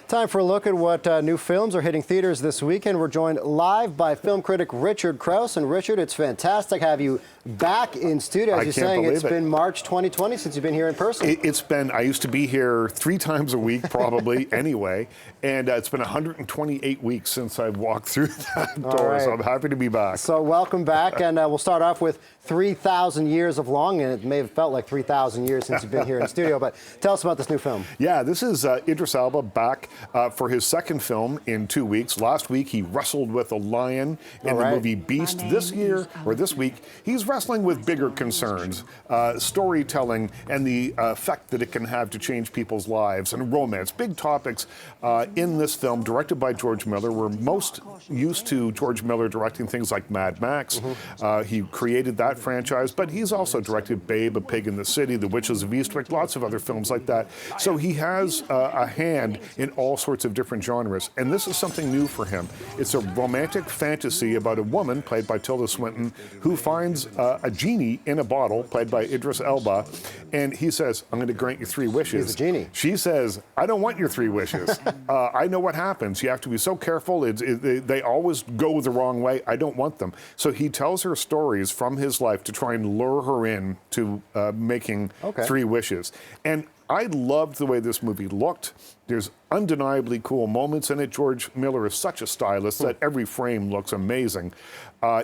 Time for a look at what new films are hitting theaters this weekend. We're joined live by film critic Richard Crouse. And Richard, it's fantastic to have you back in studio. As you're saying, it's been March 2020 since you've been here in person. It's been, I used to be here 3 times a week probably anyway, and it's been 128 weeks since I've walked through that door, so I'm happy to be back. So welcome back, and we'll start off with 3,000 years of longing. It may have felt like 3,000 years since you've been here in studio, but tell us about this new film. Yeah, this is Idris Elba back for his second film in 2 weeks. Last week he wrestled with a lion in the movie Beast. This week, he's wrestling with bigger concerns, storytelling and the effect that it can have to change people's lives, and romance. Big topics in this film, directed by George Miller. We're most used to George Miller directing things like Mad Max. He created that franchise, but he's also directed Babe, A Pig in the City, The Witches of Eastwick, lots of other films like that. So he has a hand in all sorts of different genres, and this is something new for him. It's a romantic fantasy about a woman, played by Tilda Swinton, who finds a genie in a bottle, played by Idris Elba, and he says, I'm going to grant you 3 wishes. He's a genie. She says, I don't want your 3 wishes. I know what happens. You have to be so careful. They always go the wrong way. I don't want them. So he tells her stories from his life to try and lure her in to making 3 wishes. And I loved the way this movie looked. There's undeniably cool moments in it. George Miller is such a stylist that every frame looks amazing,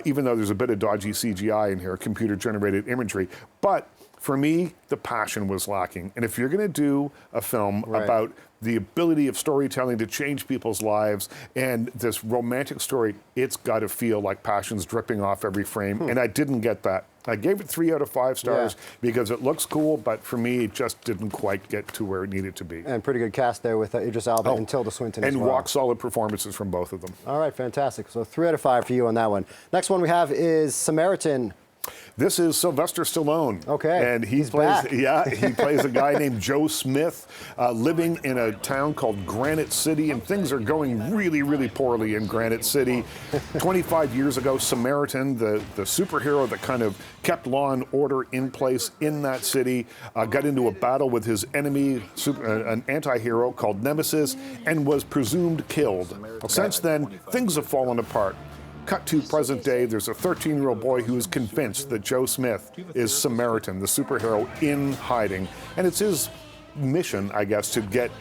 even though there's a bit of dodgy CGI in here, computer-generated imagery. But for me, the passion was lacking. And if you're going to do a film about the ability of storytelling to change people's lives and this romantic story, it's got to feel like passion's dripping off every frame. And I didn't get that. I gave it 3 out of 5 stars because it looks cool, but for me, it just didn't quite get to where it needed to be. And pretty good cast there with Idris Elba and Tilda Swinton as well. And rock-solid performances from both of them. All right, fantastic. So 3 out of 5 for you on that one. Next one we have is Samaritan. This is Sylvester Stallone. Okay. And he plays a guy named Joe Smith, living in a town called Granite City, and things are going really, really poorly in Granite City. 25 years ago, Samaritan, the superhero that kind of kept law and order in place in that city, got into a battle with his enemy, an anti-hero called Nemesis, and was presumed killed. Since then, things have fallen apart. Cut to present day, there's a 13-year-old boy who is convinced that Joe Smith is Samaritan, the superhero, in hiding. And it's his mission, I guess, to get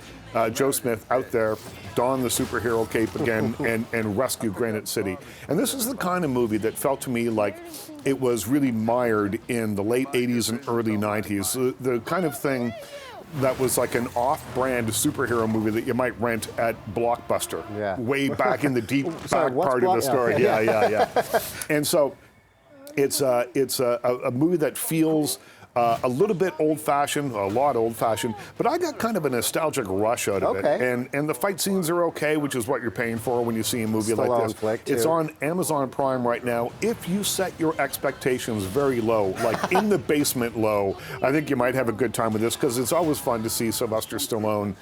Joe Smith out there, don the superhero cape again, and rescue Granite City. And this is the kind of movie that felt to me like it was really mired in the late 80s and early 90s. The kind of thing that was like an off-brand superhero movie that you might rent at Blockbuster, way back in the deep back part of the story. Yeah. And so it's a movie that feels a little bit old-fashioned, a lot old-fashioned, but I got kind of a nostalgic rush out of it. And the fight scenes are okay, which is what you're paying for when you see a movie like this. It's on Amazon Prime right now. If you set your expectations very low, like in the basement low, I think you might have a good time with this, because it's always fun to see Sylvester Stallone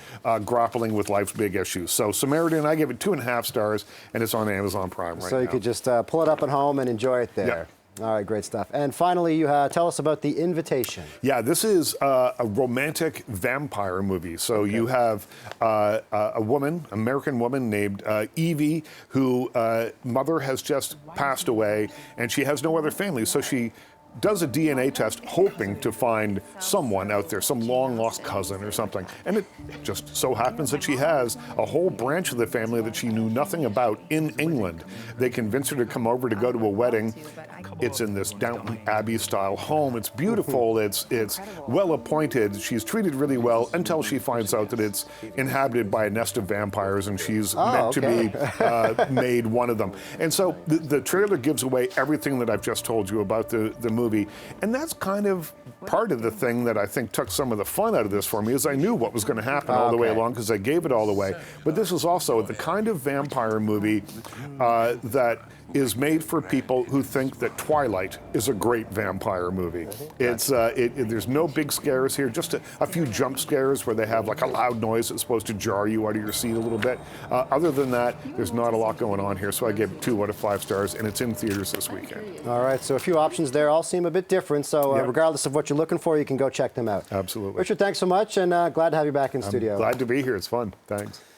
grappling with life's big issues. So Samaritan, I give it 2.5 stars, and it's on Amazon Prime right now. So you could just pull it up at home and enjoy it there. Yeah. All right, great stuff. And finally, you tell us about The Invitation. Yeah, this is a romantic vampire movie. So you have a woman, American woman named Evie, who mother has just passed away, and she has no other family. So she does a DNA test hoping to find someone out there, some long-lost cousin or something. And it just so happens that she has a whole branch of the family that she knew nothing about in England. They convince her to come over to go to a wedding. It's in this Downton Abbey-style home. It's beautiful. It's well-appointed. She's treated really well until she finds out that it's inhabited by a nest of vampires, and she's meant to be made one of them. And so the trailer gives away everything that I've just told you about the movie. And that's kind of part of the thing that I think took some of the fun out of this for me, is I knew what was going to happen all the way along, because I gave it all away. But this is also the kind of vampire movie that is made for people who think that Twilight is a great vampire movie. It's there's no big scares here, just a few jump scares where they have like a loud noise that's supposed to jar you out of your seat a little bit. Other than that, there's not a lot going on here, so I give it 2 out of 5 stars, and it's in theaters this weekend. All right, so a few options there, all seem a bit different, so regardless of what you're looking for, you can go check them out. Absolutely. Richard, thanks so much, and glad to have you back in studio. Glad to be here, it's fun, thanks.